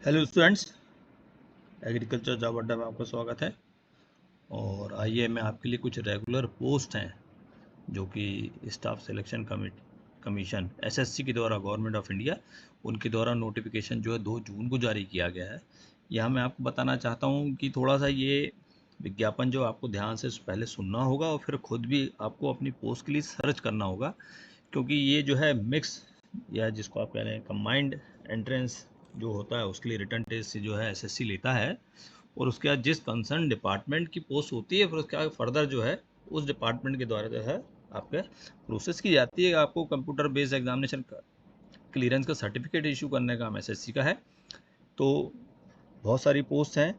Hello students, agriculture job अड्डा में आपका स्वागत है। और आइए मैं आपके लिए कुछ रेगुलर पोस्ट हैं जो कि स्टाफ सिलेक्शन कमीशन एसएससी के द्वारा, गवर्नमेंट ऑफ इंडिया, उनके द्वारा नोटिफिकेशन जो है 2 जून को जारी किया गया है। यहाँ मैं आपको बताना चाहता हूँ कि थोड़ा सा ये विज्ञापन जो आपको ध्यान से पहले सुनना होगा और फिर खुद भी आपको अपनी पोस्ट के लिए सर्च करना होगा, क्योंकि ये जो है मिक्स, या जिसको आप कह रहे हैं कंबाइंड एंट्रेंस जो होता है, उसके लिए रिटर्न टेस्ट जो है एसएससी लेता है। और उसके बाद जिस कंसर्न डिपार्टमेंट की पोस्ट होती है, फिर उसके आगे फर्दर जो है उस डिपार्टमेंट के द्वारा जो है आपके प्रोसेस की जाती है। आपको कंप्यूटर बेस्ड एग्जामिनेशन का क्लियरेंस का सर्टिफिकेट इशू करने का काम एसएससी का है। तो बहुत सारी पोस्ट हैं,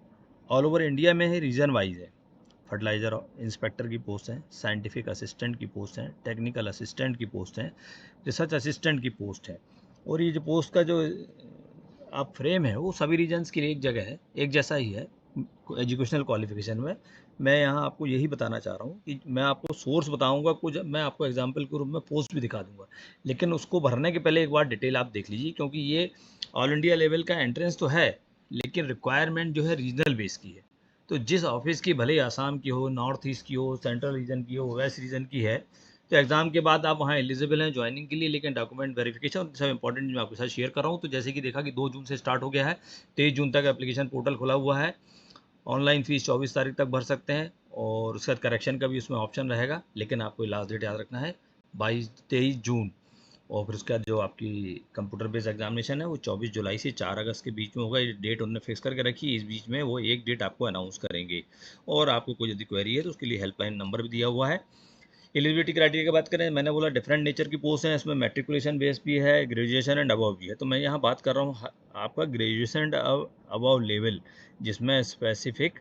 ऑल ओवर इंडिया में है, रीजन वाइज है। फर्टिलाइज़र इंस्पेक्टर की पोस्ट हैं, साइंटिफिक असिस्टेंट की पोस्ट हैं, टेक्निकल असिस्टेंट की पोस्ट हैं, रिसर्च असिस्टेंट की पोस्ट है। और ये जो पोस्ट का जो आप फ्रेम है वो सभी रीजन्स के लिए एक जगह है, एक जैसा ही है एजुकेशनल क्वालिफिकेशन में। मैं यहाँ आपको यही बताना चाह रहा हूँ कि मैं आपको सोर्स बताऊँगा, कुछ मैं आपको एग्जाम्पल के रूप में पोस्ट भी दिखा दूँगा, लेकिन उसको भरने के पहले एक बार डिटेल आप देख लीजिए, क्योंकि ये ऑल इंडिया लेवल का एंट्रेंस तो है, लेकिन रिक्वायरमेंट जो है रीजनल बेस की है। तो जिस ऑफिस की, भले ही आसाम की हो, नॉर्थ ईस्ट की हो, सेंट्रल रीजन की हो, वेस्ट रीजन की है, तो एग्जाम के बाद आप वहाँ एलिजिबल हैं ज्वाइनिंग के लिए, लेकिन डॉक्यूमेंट वेरिफिकेशन सब इंपॉर्टेंट मैं आपके साथ शेयर कर रहा हूँ। तो जैसे कि देखा कि 2 जून से स्टार्ट हो गया है, 23 जून तक एप्लीकेशन पोर्टल खुला हुआ है। ऑनलाइन फीस 24 तारीख तक भर सकते हैं, और उसके बाद करेक्शन का भी उसमें ऑप्शन रहेगा, लेकिन आपको लास्ट डेट याद रखना है 23 जून। और फिर उसके बाद जो आपकी कंप्यूटर बेस्ड एग्जामिनेशन है वो 24 जुलाई से 4 अगस्त के बीच में होगा। ये डेट उन्होंने फिक्स करके रखी है, इस बीच में वो एक डेट आपको अनाउंस करेंगे। और आपको कोई यदि क्वेरी है तो उसके लिए हेल्पलाइन नंबर भी दिया हुआ है। एलिजिबिलिटी क्राइटेरिया की बात करें, मैंने बोला डिफरेंट नेचर की पोस्ट हैं, इसमें मैट्रिकुलेशन बेस भी है, ग्रेजुएशन एंड अबव भी है। तो मैं यहाँ बात कर रहा हूँ आपका ग्रेजुएशन एंड अबव लेवल, जिसमें स्पेसिफिक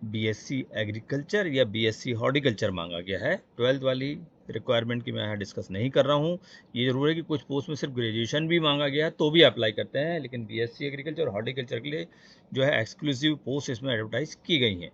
बीएससी एग्रीकल्चर या बीएससी हॉर्टिकल्चर मांगा गया है। 12th वाली रिक्वायरमेंट की मैं यहाँ डिस्कस नहीं कर रहा हूँ। ये जरूर है कि कुछ पोस्ट में सिर्फ ग्रेजुएशन भी मांगा गया है तो भी अप्लाई करते हैं, लेकिन बीएससी एग्रीकल्चर और हॉर्टिकल्चर के लिए जो है एक्सक्लूसिव पोस्ट इसमें एडवर्टाइज की गई हैं।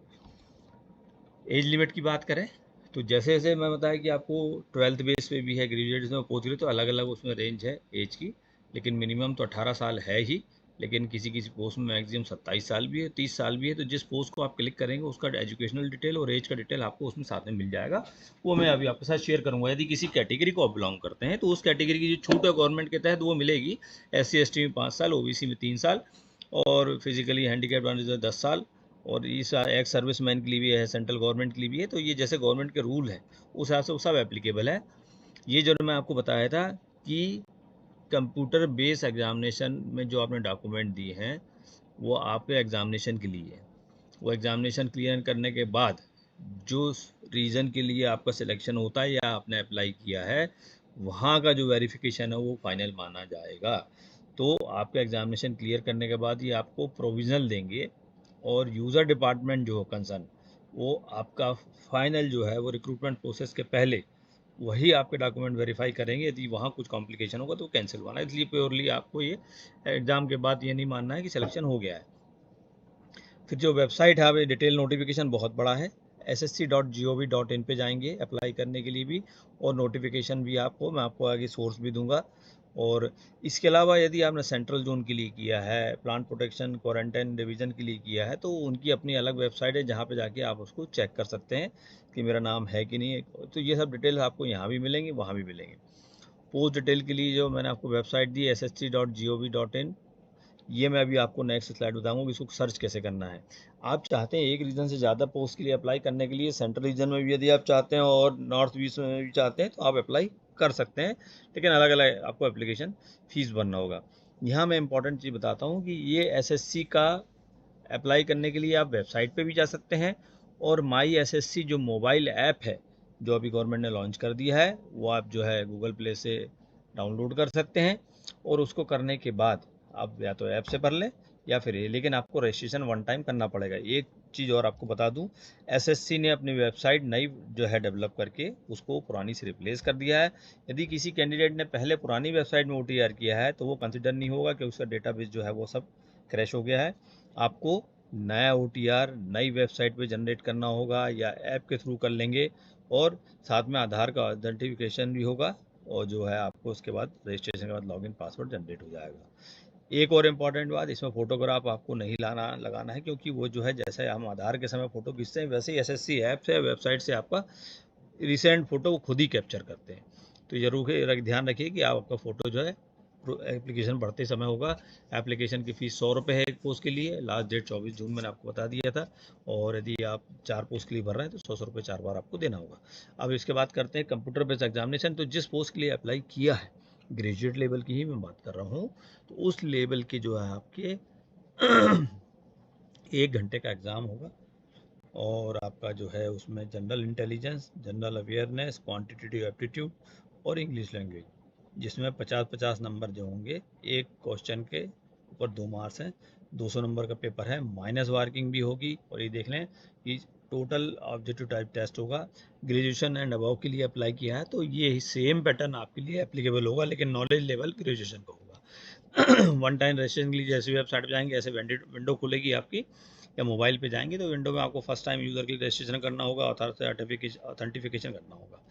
एज लिमिट की बात करें तो जैसे जैसे मैं बताया कि आपको 12th बेस पे भी है, ग्रेजुएट में पहुँच रहे, तो अलग अलग उसमें रेंज है एज की, लेकिन मिनिमम तो 18 साल है ही। लेकिन किसी किसी पोस्ट में मैक्सिमम 27 साल भी है, 30 साल भी है। तो जिस पोस्ट को आप क्लिक करेंगे उसका एजुकेशनल डिटेल और एज का डिटेल आपको उसमें साथ में मिल जाएगा। वो मैं अभी आपके साथ शेयर करूंगा। यदि किसी कैटेगरी को आप बिलोंग करते हैं तो उस कैटेगरी की जो छूट है गवर्नमेंट के तहत वो मिलेगी। SC ST में 5 साल, OBC में 3 साल, और फिजिकली हैंडीकैप 10 साल। और इस एक्स सर्विस मैन के लिए भी है, सेंट्रल गवर्नमेंट के लिए भी है। तो ये जैसे गवर्नमेंट के रूल है उस हिसाब से वो सब एप्लीकेबल है। ये जो मैं आपको बताया था कि कंप्यूटर बेस्ड एग्जामिनेशन में जो आपने डॉक्यूमेंट दिए हैं वो आपके एग्जामिनेशन के लिए है। वो एग्जामिनेशन क्लियर करने के बाद जो रीज़न के लिए आपका सिलेक्शन होता है या आपने अप्लाई किया है, वहाँ का जो वेरिफिकेशन है वो फाइनल माना जाएगा। तो आपका एग्जामिनेशन क्लियर करने के बाद ये आपको प्रोविज़नल देंगे, और यूज़र डिपार्टमेंट जो कंसर्न, वो आपका फाइनल जो है वो रिक्रूटमेंट प्रोसेस के पहले वही आपके डॉक्यूमेंट वेरीफाई करेंगे। यदि वहाँ कुछ कॉम्प्लिकेशन होगा तो कैंसिल होना है। इसलिए प्योरली आपको ये एग्ज़ाम के बाद ये नहीं मानना है कि सिलेक्शन हो गया है। फिर जो वेबसाइट है, डिटेल नोटिफिकेशन बहुत बड़ा है, ssc.gov.in पे जाएंगे अप्लाई करने के लिए भी, और नोटिफिकेशन भी आपको मैं आपको आगे सोर्स भी दूंगा। और इसके अलावा यदि आपने सेंट्रल जोन के लिए किया है, प्लांट प्रोटेक्शन क्वारंटाइन डिवीज़न के लिए किया है, तो उनकी अपनी अलग वेबसाइट है जहाँ पे जाके आप उसको चेक कर सकते हैं कि मेरा नाम है कि नहीं है। तो ये सब डिटेल आपको यहाँ भी मिलेंगी, वहाँ भी मिलेंगे। पोस्ट डिटेल के लिए जो मैंने आपको वेबसाइट दी ssc.gov.in, ये मैं अभी आपको नेक्स्ट स्लाइड बताऊंगा कि इसको सर्च कैसे करना है। आप चाहते हैं एक रीजन से ज़्यादा पोस्ट के लिए अप्लाई करने के लिए, सेंट्रल रीजन में भी यदि आप चाहते हैं और नॉर्थ ईस्ट में भी चाहते हैं, तो आप अप्लाई कर सकते हैं, लेकिन अलग अलग आपको एप्लीकेशन फ़ीस भरना होगा। यहाँ मैं इंपॉर्टेंट चीज़ बताता हूँ कि ये एसएससी का अप्लाई करने के लिए आप वेबसाइट पे भी जा सकते हैं, और माई एसएससी जो मोबाइल ऐप है जो अभी गवर्नमेंट ने लॉन्च कर दिया है, वो आप जो है गूगल प्ले से डाउनलोड कर सकते हैं। और उसको करने के बाद आप या तो ऐप से भर लें या फिर ये, लेकिन आपको रजिस्ट्रेशन वन टाइम करना पड़ेगा। एक चीज़ और आपको बता दूं, एसएससी ने अपनी वेबसाइट नई जो है डेवलप करके उसको पुरानी से रिप्लेस कर दिया है। यदि किसी कैंडिडेट ने पहले पुरानी वेबसाइट में OTR किया है तो वो कंसिडर नहीं होगा कि उसका डेटाबेस जो है वो सब क्रैश हो गया है। आपको नया OTR नई वेबसाइट पे जनरेट करना होगा या ऐप के थ्रू कर लेंगे, और साथ में आधार का आइडेंटिफिकेशन भी होगा, और जो है आपको उसके बाद रजिस्ट्रेशन के बाद लॉगिन पासवर्ड जनरेट हो जाएगा। एक और इम्पॉर्टेंट बात, इसमें फोटोग्राफ आपको नहीं लगाना है, क्योंकि वो जो है जैसे हम आधार के समय फ़ोटो खींचते हैं वैसे ही एसएससी ऐप से, वेबसाइट से आपका रिसेंट फ़ोटो वो खुद ही कैप्चर करते हैं। तो ज़रूर ध्यान रखिए कि आपका फ़ोटो जो है एप्लीकेशन भरते समय होगा। एप्लीकेशन की फ़ीस 100 रुपये है एक पोस्ट के लिए, लास्ट डेट 24 जून मैंने आपको बता दिया था। और यदि आप 4 पोस्ट के लिए भर रहे हैं तो 100 रुपये 4 बार आपको देना होगा। अब इसके बाद करते हैं कंप्यूटर बेस्ड एग्जामिनेशन। तो जिस पोस्ट के लिए अप्लाई किया है, ग्रेजुएट लेवल की ही मैं बात कर रहा हूँ, तो उस लेवल की जो है आपके 1 घंटे का एग्ज़ाम होगा। और आपका जो है उसमें general intelligence, general awareness, quantitative aptitude और इंग्लिश लैंग्वेज, जिसमें 50-50 नंबर जो होंगे, एक क्वेश्चन के ऊपर 2 मार्क्स हैं, 200 नंबर का पेपर है, माइनस मार्किंग भी होगी। और ये देख लें कि टोटल ऑब्जेक्टिव टाइप टेस्ट होगा। ग्रेजुएशन एंड अबव के लिए अप्लाई किया है तो ये सेम पैटर्न आपके लिए एप्लीकेबल होगा, लेकिन नॉलेज लेवल ग्रेजुएशन का होगा। वन टाइम रजिस्ट्रेशन के लिए जैसे वेबसाइट पर जाएंगे ऐसे विंडो खुलेगी आपकी, या मोबाइल पे जाएंगे तो विंडो में आपको फर्स्ट टाइम यूज़र के लिए रजिस्ट्रेशन करना होगा, ऑथेंटिफिकेशन करना होगा।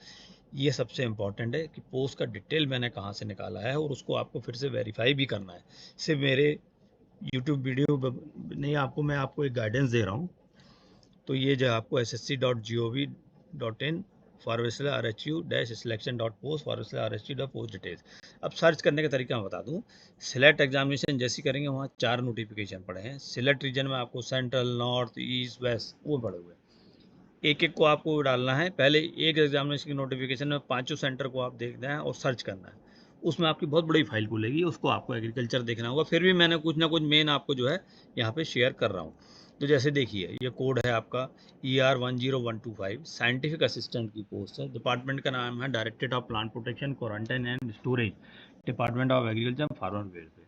ये सबसे इंपॉर्टेंट है कि पोस्ट का डिटेल मैंने कहाँ से निकाला है और उसको आपको फिर से वेरीफाई भी करना है। सिर्फ मेरे यूट्यूब वीडियो नहीं, मैं आपको एक गाइडेंस दे रहा हूँ। तो ये जो आपको ssc.gov.in /RHU-selection.post/RHU.post डिटेल्स। अब सर्च करने का तरीका मैं बता दूं। सिलेक्ट एग्जामिनेशन जैसी करेंगे, वहाँ 4 नोटिफिकेशन पड़े हैं। सिलेक्ट रीजन में आपको सेंट्रल, नॉर्थ, ईस्ट, वेस्ट वो पड़े हुए हैं। एक एक को आपको डालना है। पहले एक एग्जामिनेशन की नोटिफिकेशन में 5 सेंटर को आप देखना है और सर्च करना है। उसमें आपकी बहुत बड़ी फाइल खुलेगी, उसको आपको एग्रीकल्चर देखना होगा। फिर भी मैंने कुछ ना कुछ मेन आपको जो है यहाँ पे शेयर कर रहा हूँ। तो जैसे देखिए, ये कोड है आपका ER10125, साइंटिफिक असिस्टेंट की पोस्ट है। डिपार्टमेंट का नाम है directorate of plant protection, quarantine and storage, department of agriculture, farmer welfare.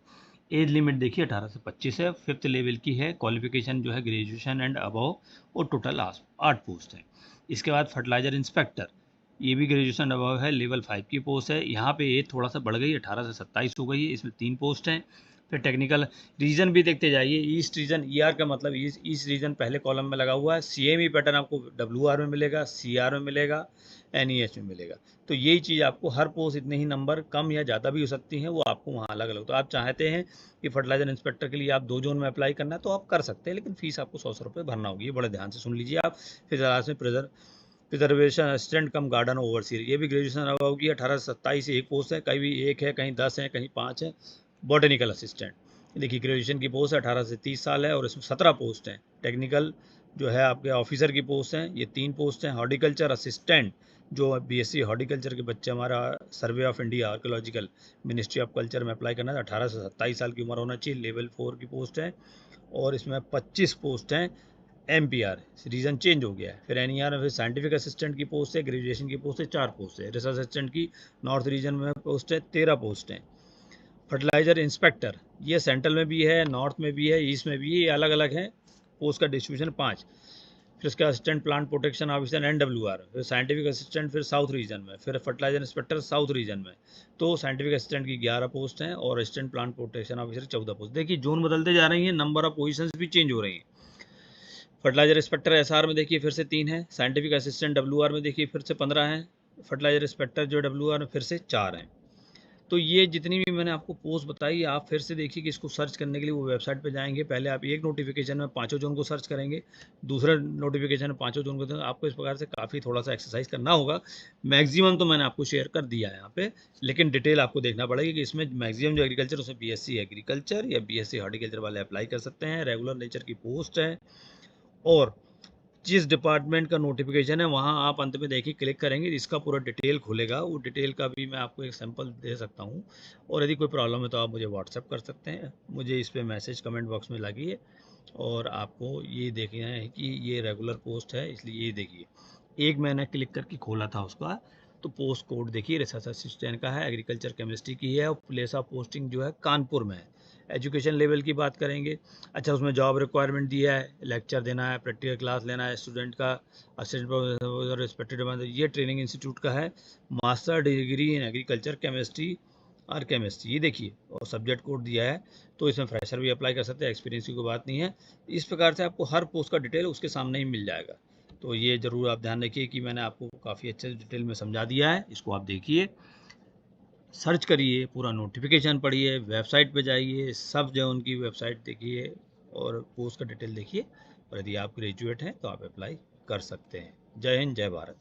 Age limit देखिए 18 से 25 है। 5th लेवल की है। क्वालिफिकेशन जो है ग्रेजुएशन एंड अबव, और टोटल 8 पोस्ट है। इसके बाद फर्टिलाइजर इंस्पेक्टर, ये भी ग्रेजुएशन अबव है, लेवल 5 की पोस्ट है। यहाँ पे एज थोड़ा सा बढ़ गई, 18 से 27 हो गई है। इसमें 3 पोस्ट हैं। फिर टेक्निकल रीजन भी देखते जाइए। ईस्ट रीजन, ER का मतलब ईस्ट रीजन पहले कॉलम में लगा हुआ है। CME पैटर्न आपको WR में मिलेगा, CR में मिलेगा, NEH में मिलेगा। तो यही चीज़ आपको हर पोस्ट इतने ही नंबर कम या ज़्यादा भी हो सकती हैं, वो आपको वहाँ अलग अलग। तो आप चाहते हैं कि फर्टिलाइजर इंस्पेक्टर के लिए आप 2 जोन में अप्लाई करना है तो आप कर सकते हैं, लेकिन फीस आपको 100 रुपये भरना होगी। ये बड़े ध्यान से सुन लीजिए आप। फिर लास्ट में प्रिजर्वेशन असिस्टेंट कम गार्डन ओवरसीयर, ये भी ग्रेजुएशन अबव की 18 से 27 एक पोस्ट है। कहीं भी 1 है, कहीं 10 है, कहीं 5 है। बॉटनिकल असिस्टेंट, देखिए ग्रेजुएशन की पोस्ट है, 18 से 30 साल है और इसमें 17 पोस्ट हैं। टेक्निकल जो है आपके ऑफिसर की पोस्ट हैं, ये 3 पोस्ट हैं। हॉर्टिकल्चर असिस्टेंट, जो BSc हॉर्टिकल्चर के बच्चे, हमारा survey of India archaeological, ministry of culture में अप्लाई करना है, 18 से 27 साल की उम्र होना चाहिए। लेवल 4 की पोस्ट है और इसमें 25 पोस्ट हैं। MPR रीजन चेंज हो गया है। फिर NER में फिर साइंटिफिक असिस्टेंट की पोस्ट है, ग्रेजुएशन की पोस्ट है 4 पोस्ट है। रिसर्च असिस्टेंट की नॉर्थ रीजन में पोस्ट है, 13 पोस्ट हैं। फर्टिलाइजर इंस्पेक्टर, ये सेंट्रल में भी है, नॉर्थ में भी है, ईस्ट में भी है, ये अलग अलग है। पोस्ट का डिस्ट्रीब्यूशन 5। फिर उसका assistant plant protection officer NWR, फिर साइंटिफिक असिस्टेंट फिर साउथ रीजन में, फिर फर्टिलाइजर इंस्पेक्टर साउथ रीजन में। तो साइंटिफिक असिस्टेंट की 11 पोस्ट हैं और assistant plant protection officer 14 post. देखिए जोन बदलते जा रही हैं, नंबर ऑफ पोजीशंस भी चेंज हो रही हैं। फर्टिलाइजर इंस्पेक्टर SR में देखिए फिर से 3 है। साइंटिफिक असिस्टेंट WR में देखिए फिर से 15 हैं। फर्टिलाइजर इंस्पेक्टर जो WR में फिर से 4 हैं। तो ये जितनी भी मैंने आपको पोस्ट बताई, आप फिर से देखिए कि इसको सर्च करने के लिए वो वेबसाइट पे जाएंगे। पहले आप एक नोटिफिकेशन में 5 जोन को सर्च करेंगे, दूसरे नोटिफिकेशन में 5 जोन को। तो आपको इस प्रकार से काफ़ी थोड़ा सा एक्सरसाइज करना होगा। मैक्सिमम तो मैंने आपको शेयर कर दिया है यहाँ पे, लेकिन डिटेल आपको देखना पड़ेगी कि इसमें मैक्सिमम जो एग्रीकल्चर, उसमें BSc एग्रीकल्चर या BSc हॉर्टिकल्चर वाले अप्लाई कर सकते हैं। रेगुलर नेचर की पोस्ट है और जिस डिपार्टमेंट का नोटिफिकेशन है वहाँ आप अंत में देखिए क्लिक करेंगे, इसका पूरा डिटेल खुलेगा। वो डिटेल का भी मैं आपको एक सैंपल दे सकता हूँ। और यदि कोई प्रॉब्लम है तो आप मुझे व्हाट्सएप कर सकते हैं, मुझे इस पर मैसेज कमेंट बॉक्स में लागिए। और आपको ये देखना है कि ये रेगुलर पोस्ट है, इसलिए ये देखिए, एक मैंने क्लिक करके खोला था उसका, तो पोस्ट कोड देखिए रिसर्च असिस्टेंट का है, एग्रीकल्चर केमिस्ट्री की है और प्लेस ऑफ पोस्टिंग जो है कानपुर में है। एजुकेशन लेवल की बात करेंगे, अच्छा उसमें जॉब रिक्वायरमेंट दिया है, लेक्चर देना है, प्रैक्टिकल क्लास लेना है स्टूडेंट का, असिस्टेंट रिस्पेक्टेड। ये ट्रेनिंग इंस्टीट्यूट का है। Master degree in agriculture chemistry और केमिस्ट्री, ये देखिए, और सब्जेक्ट कोड दिया है। तो इसमें फ्रेशर भी अप्लाई कर सकते हैं, एक्सपीरियंस की कोई बात नहीं है। इस प्रकार से आपको हर पोस्ट का डिटेल उसके सामने ही मिल जाएगा। तो ये ज़रूर आप ध्यान रखिए कि मैंने आपको काफ़ी अच्छे डिटेल में समझा दिया है, इसको आप देखिए। सर्च करिए, पूरा नोटिफिकेशन पढ़िए, वेबसाइट पे जाइए, सब जो उनकी वेबसाइट देखिए और पोस्ट का डिटेल देखिए। और यदि आप ग्रेजुएट हैं तो आप अप्लाई कर सकते हैं। जय हिंद, जय भारत।